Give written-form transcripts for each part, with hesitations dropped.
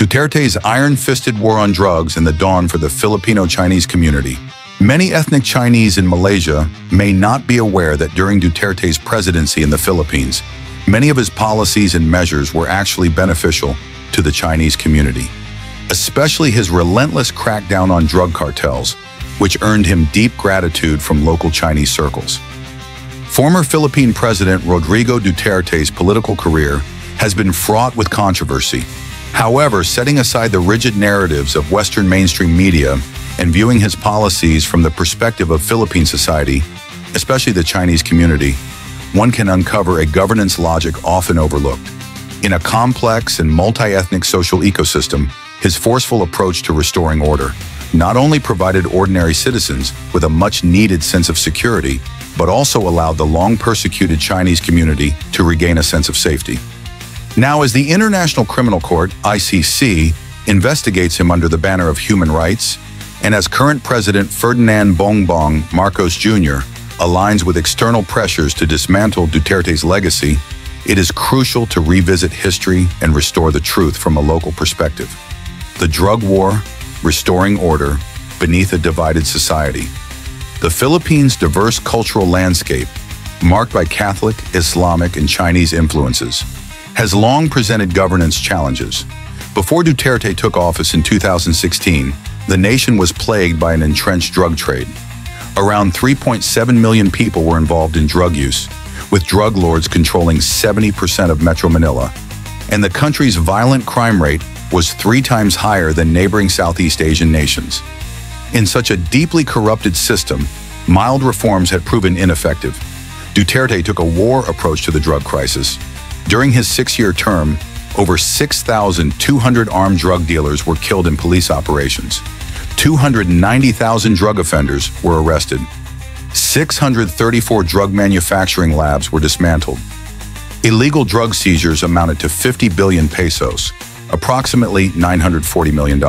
Duterte's iron-fisted war on drugs and the dawn for the Filipino Chinese community. Many ethnic Chinese in Malaysia may not be aware that during Duterte's presidency in the Philippines, many of his policies and measures were actually beneficial to the Chinese community, especially his relentless crackdown on drug cartels, which earned him deep gratitude from local Chinese circles. Former Philippine President Rodrigo Duterte's political career has been fraught with controversy. However, setting aside the rigid narratives of Western mainstream media and viewing his policies from the perspective of Philippine society, especially the Chinese community, one can uncover a governance logic often overlooked. In a complex and multi-ethnic social ecosystem, his forceful approach to restoring order not only provided ordinary citizens with a much-needed sense of security, but also allowed the long-persecuted Chinese community to regain a sense of safety. Now, as the International Criminal Court, ICC, investigates him under the banner of human rights, and as current President Ferdinand Bongbong Marcos Jr. aligns with external pressures to dismantle Duterte's legacy, it is crucial to revisit history and restore the truth from a local perspective. The drug war, restoring order beneath a divided society. The Philippines' diverse cultural landscape, marked by Catholic, Islamic, and Chinese influences, has long presented governance challenges. Before Duterte took office in 2016, the nation was plagued by an entrenched drug trade. Around 3.7 million people were involved in drug use, with drug lords controlling 70% of Metro Manila, and the country's violent crime rate was 3 times higher than neighboring Southeast Asian nations. In such a deeply corrupted system, mild reforms had proven ineffective. Duterte took a war approach to the drug crisis. During his 6-year term, over 6,200 armed drug dealers were killed in police operations. 290,000 drug offenders were arrested. 634 drug manufacturing labs were dismantled. Illegal drug seizures amounted to 50 billion pesos, approximately $940 million.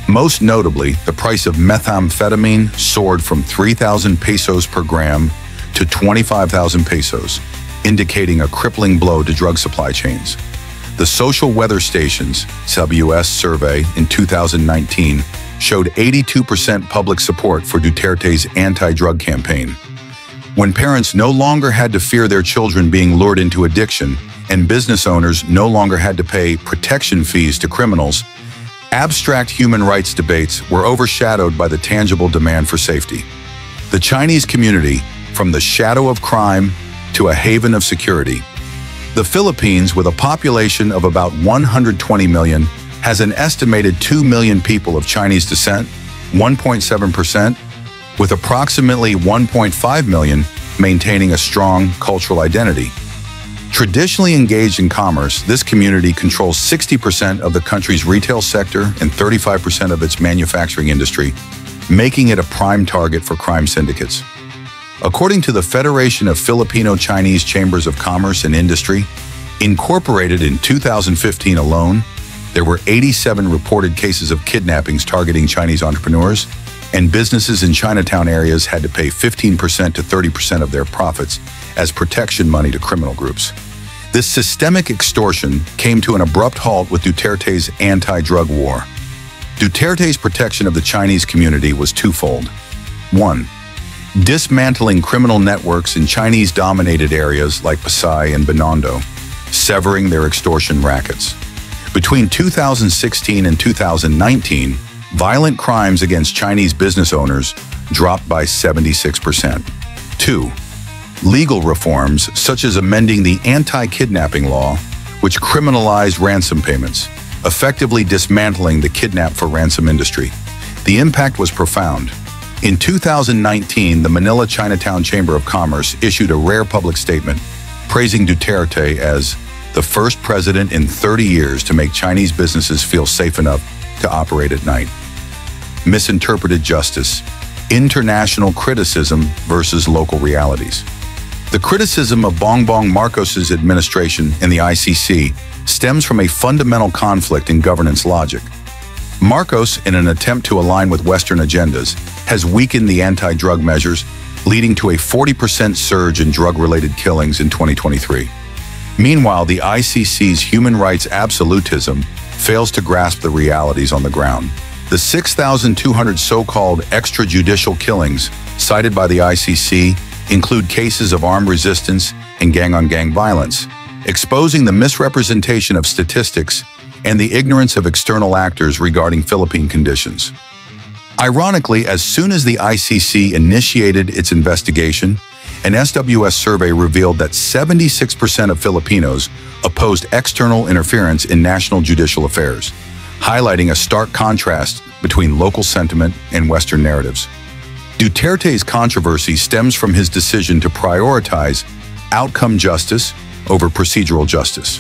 Most notably, the price of methamphetamine soared from 3,000 pesos per gram to 25,000 pesos, indicating a crippling blow to drug supply chains. The Social Weather Station's WS survey in 2019 showed 82% public support for Duterte's anti-drug campaign. When parents no longer had to fear their children being lured into addiction and business owners no longer had to pay protection fees to criminals, abstract human rights debates were overshadowed by the tangible demand for safety. The Chinese community, from the shadow of crime to a haven of security. The Philippines, with a population of about 120 million, has an estimated 2 million people of Chinese descent, 1.7%, with approximately 1.5 million maintaining a strong cultural identity. Traditionally engaged in commerce, this community controls 60% of the country's retail sector and 35% of its manufacturing industry, making it a prime target for crime syndicates. According to the Federation of Filipino Chinese Chambers of Commerce and Industry, incorporated in 2015 alone, there were 87 reported cases of kidnappings targeting Chinese entrepreneurs, and businesses in Chinatown areas had to pay 15% to 30% of their profits as protection money to criminal groups. This systemic extortion came to an abrupt halt with Duterte's anti-drug war. Duterte's protection of the Chinese community was twofold. 1. Dismantling criminal networks in Chinese-dominated areas like Pasay and Binondo, severing their extortion rackets. Between 2016 and 2019, violent crimes against Chinese business owners dropped by 76%. 2. Legal reforms, such as amending the anti-kidnapping law, which criminalized ransom payments, effectively dismantling the kidnap-for-ransom industry. The impact was profound. In 2019, the Manila Chinatown Chamber of Commerce issued a rare public statement praising Duterte as the first president in 30 years to make Chinese businesses feel safe enough to operate at night. Misinterpreted justice, international criticism versus local realities. The criticism of Bongbong Marcos's administration in the ICC stems from a fundamental conflict in governance logic. Marcos, in an attempt to align with Western agendas, has weakened the anti-drug measures, leading to a 40% surge in drug-related killings in 2023. Meanwhile, the ICC's human rights absolutism fails to grasp the realities on the ground. The 6,200 so-called extrajudicial killings cited by the ICC include cases of armed resistance and gang-on-gang violence, exposing the misrepresentation of statistics and the ignorance of external actors regarding Philippine conditions. Ironically, as soon as the ICC initiated its investigation, an SWS survey revealed that 76% of Filipinos opposed external interference in national judicial affairs, highlighting a stark contrast between local sentiment and Western narratives. Duterte's controversy stems from his decision to prioritize outcome justice over procedural justice.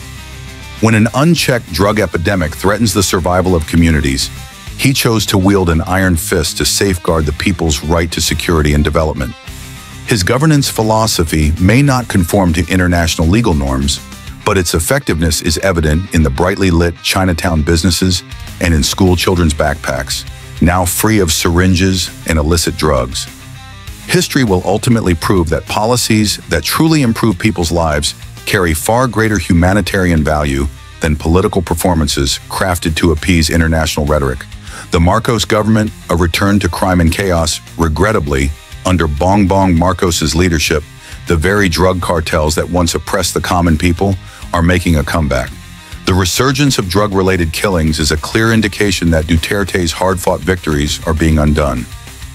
When an unchecked drug epidemic threatens the survival of communities, he chose to wield an iron fist to safeguard the people's right to security and development. His governance philosophy may not conform to international legal norms, but its effectiveness is evident in the brightly lit Chinatown businesses and in school children's backpacks, now free of syringes and illicit drugs. History will ultimately prove that policies that truly improve people's lives carry far greater humanitarian value than political performances crafted to appease international rhetoric. The Marcos government, a return to crime and chaos, regrettably, under Bongbong Marcos's leadership, the very drug cartels that once oppressed the common people are making a comeback. The resurgence of drug-related killings is a clear indication that Duterte's hard-fought victories are being undone.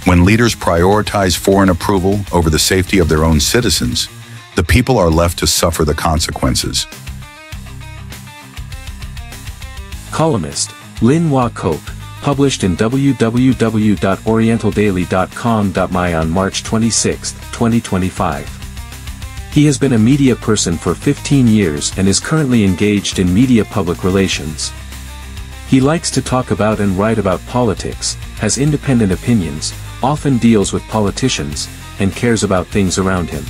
When leaders prioritize foreign approval over the safety of their own citizens, the people are left to suffer the consequences. Columnist Lin Hua Kok, published in www.orientaldaily.com.my on March 26, 2025. He has been a media person for 15 years and is currently engaged in media public relations. He likes to talk about and write about politics, has independent opinions, often deals with politicians, and cares about things around him.